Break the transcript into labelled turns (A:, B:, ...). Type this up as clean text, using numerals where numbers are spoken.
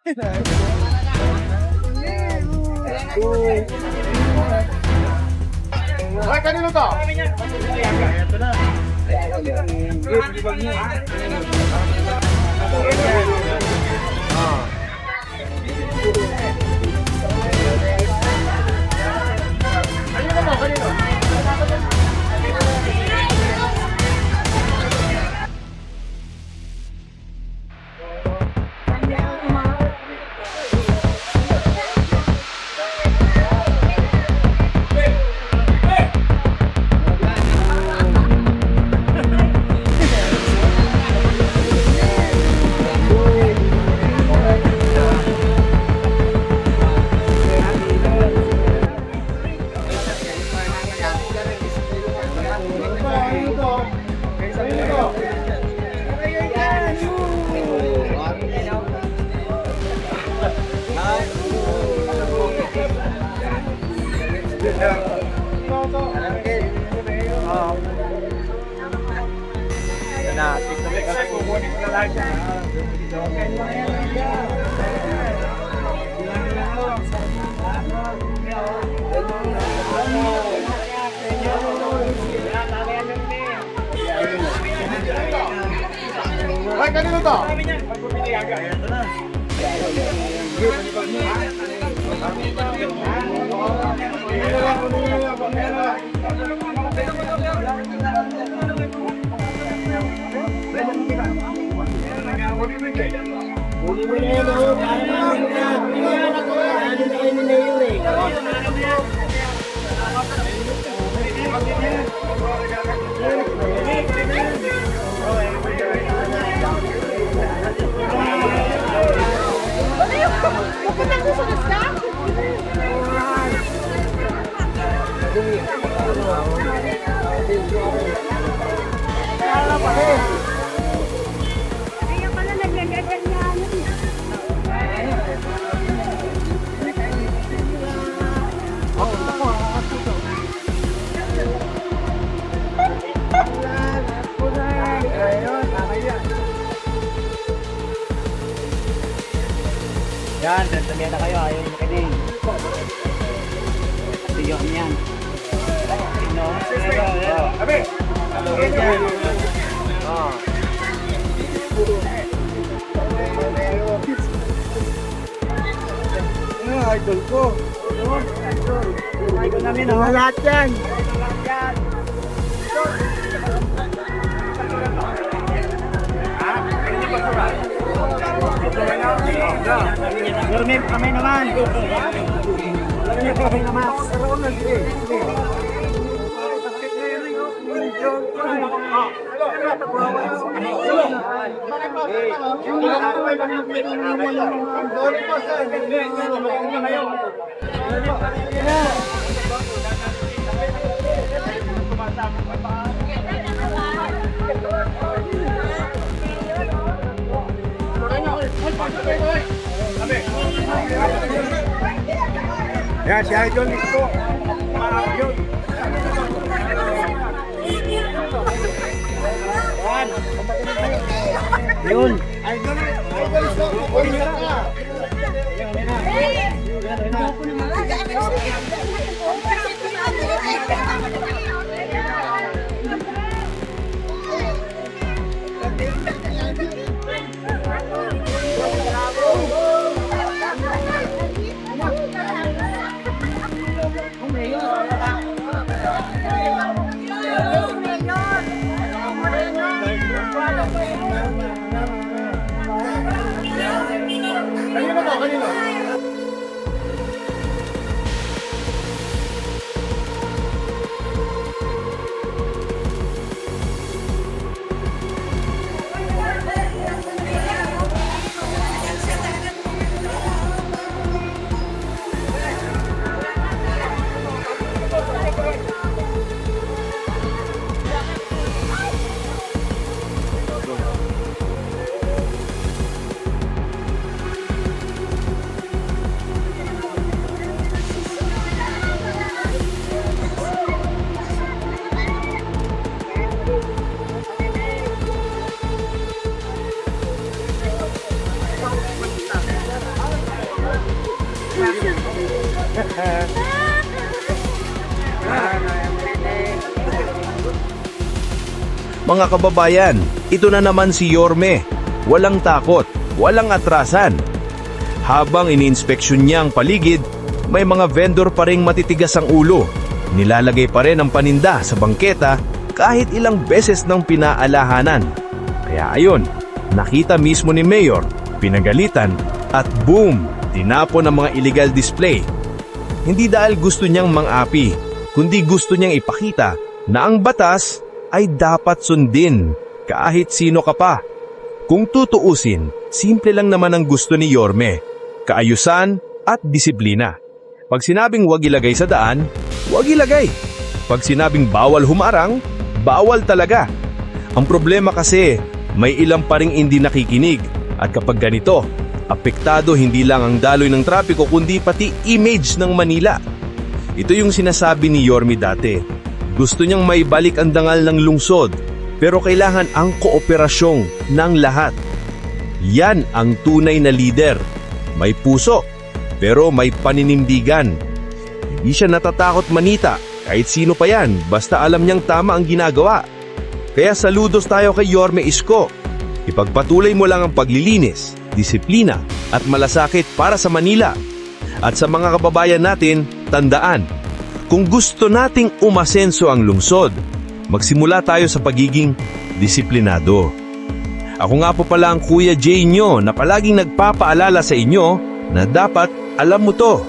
A: Hoy, kanino to? Ito na. Kanino mo? Kanino? Hoy, kanino to? Ito na.
B: Yan, sabihan na kayo, ayaw nyo kayo. Sige kami yan. No?
A: Abi!
B: Idol ko. Idol namin, no? Lahat yan. Yormel, kami naman. Yormel, kami naman.
A: Yan, si Idol nito. Yun.
B: Yun.
A: Idol ito. Kukunin ka. Kanino mo? Kanino?
C: Mga kababayan, ito na naman si Yorme. Walang takot, walang atrasan. Habang iniinspeksyon niya ang paligid, may mga vendor pa ring matitigas ang ulo. Nilalagay pa rin ang paninda sa bangketa kahit ilang beses nang pinaalahanan. Kaya ayun, nakita mismo ni Mayor, pinagalitan at boom, tinapon ang mga illegal display. Hindi dahil gusto niyang mang-api, kundi gusto niyang ipakita na ang batas ay dapat sundin kahit sino ka pa. Kung tutuusin, simple lang naman ang gusto ni Yorme, kaayusan at disiplina. Pag sinabing wag ilagay sa daan, wag ilagay. Pag sinabing bawal humarang, bawal talaga. Ang problema kasi, may ilang pa ring hindi nakikinig at kapag ganito, apektado hindi lang ang daloy ng trapiko kundi pati image ng Manila. Ito yung sinasabi ni Yorme dati. Gusto niyang maibalik ang dangal ng lungsod, pero kailangan ang kooperasyong ng lahat. Yan ang tunay na leader. May puso, pero may paninindigan. Hindi siya natatakot manita, kahit sino pa yan, basta alam niyang tama ang ginagawa. Kaya saludos tayo kay Yorme Isko. Ipagpatuloy mo lang ang paglilinis, disiplina at malasakit para sa Manila. At sa mga kababayan natin, tandaan, kung gusto nating umasenso ang lungsod, magsimula tayo sa pagiging disiplinado. Ako nga po pala ang Kuya Jay nyo na palaging nagpapaalala sa inyo na dapat alam mo to.